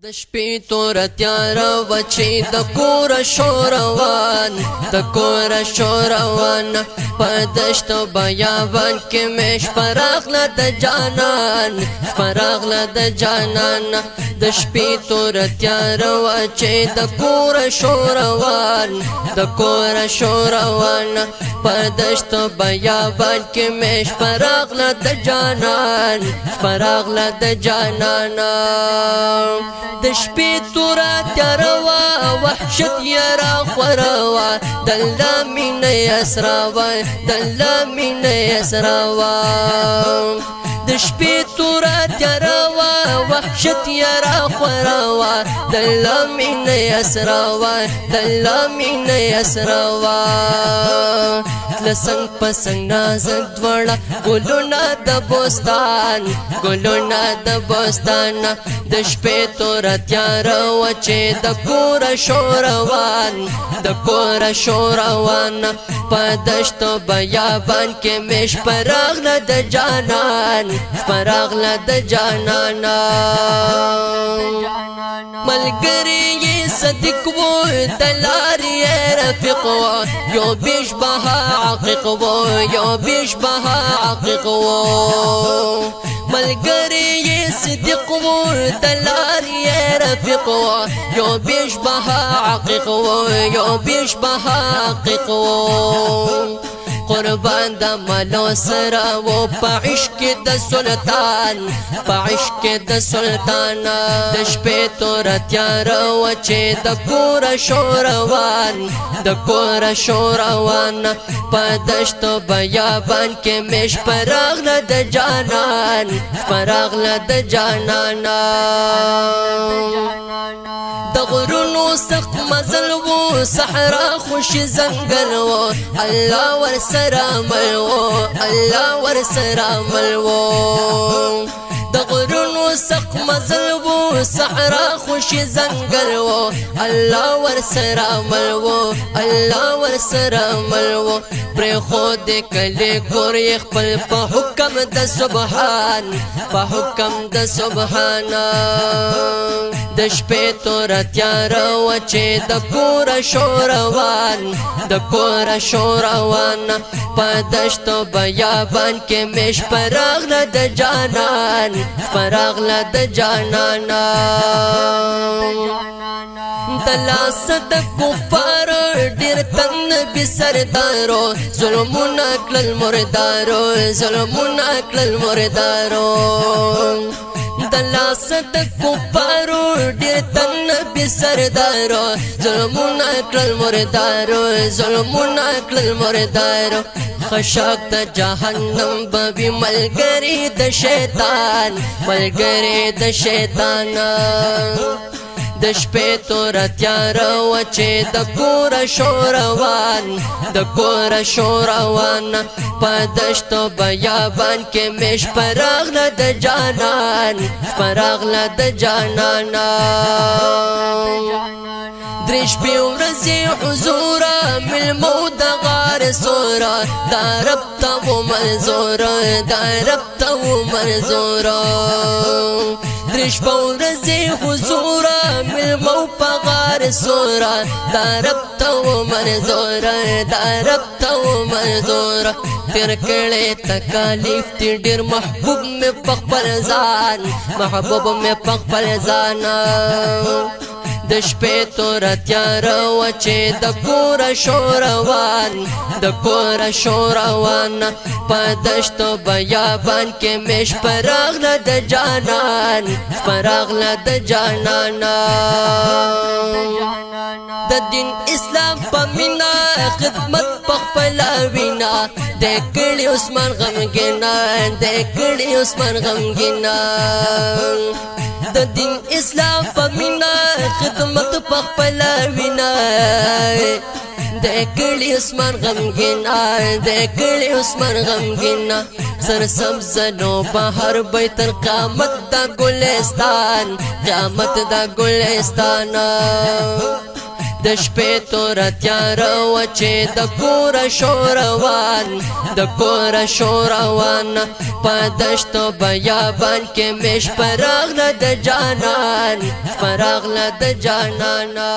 د شپې تور تیاره وه چې د کوره شوروان د کوره شوروان په دشتو بیابان کې مې شپه راغله د جانان شپه راغله د جانان د شپې تور تیاره وه چې د کوره شوروان د کوره شوروان په دشتو بیابان کې مې شپه راغله د جانان شپه راغله د جانان د شپې توره تیاره وه وحشت یې راخوره وه د الله مینه یې سره وه د الله مینه یې سره وه د شپې توره تیاره وه وحشت یې راخوره وه د الله مینه یې سره وه د الله مینه یې سره وه تله څنګ په څنګ نازک دواړه ګلونه د بوستان ګلونه د بوستان د شپې توره تیاره وه چې د کوره شوروان د کوره شوروان په دشتو بیابان کې مې شپه راغله د جانان شپه راغله د جانان ملګری یې صدیق و د لارې یې رفیق و یو بېشبهه عقیق و یو بېشبهه عقیق و ملګری یې صدیق و د لارې یې رفیق و یو بېشبهه عقیق و یو بېشبهه عقیق و قربان د ملو سره و په عشق د سلطان په عشق د سلطان د شپې توره تیاره وه چې د کوره شوروان د کوره شوروان په دشتو بیابان کې مې شپه راغله د جانان شپه راغله د جانان د غرونو سخت مزل و صحرا خوشي ځنګل و الله ورسره مل و الله ورسره مل و د غرونو سخت مزل و صحرا خوشي ځنګل و الله ورسره مل و الله ورسره مل و پرېښود کلی کور یې خپل په حکم د سبحان په حکم د سبحان د شپې توره تیاره وه چې د کوره شوروان د کوره شوروان په دشتو بیابان کې مې شپه راغله د جانان شپه راغله د جانان د لاسه د کفارو ډېر تن بې سردارو ظلمونه کړل مردارو ظلمونه کړل مردارو د لاسه د کفارو ډېر تن بې سردارو ظلمونه کړل مردارو ظلمونه کړل مردارو خشاک د جهنم به وي ملګری د شیطان ملګری د شیطان د شپې توره تیاره وه چې د کوره شوروان د کوره شوروان په دشتو بیابان کې مې شپه راغله د جانان شپه راغله د جانان درې شپې ورځې حضوره مېلمو د غار سوره دا رب ته و منظوره دا رب ته و منظوره درې شپې ورځې حضوره مېلمو په غار سوره دا رب ته و منظوره دا رب ته و منظوره تېر کړی تکالیف دې ډېر محبوب مې په خپل ځان محبوب مې په خپل ځان د شپې توره تیاره وه چې د کوره شوروان د کوره شوروان په دشتو بیابان کې مې شپه راغله د جانان شپه راغله د جانان د دین اسلام په مینا خدمت په خپله وینا د کړي عثمان غمګینا د کړي عثمان غمګینا د دین اسلام په مینا خدمت په خپله وینا د کړي عثمان غمګینا د کړي عثمان غمګینا سر سبز نو بهر به تر قیامت د ګلستان قیامت د ګلستان د شپې تور تیار و چې د کور شوروان د کور شوروان په دشتو بیابان کې مش پراغله د جانان پراغله د جانانا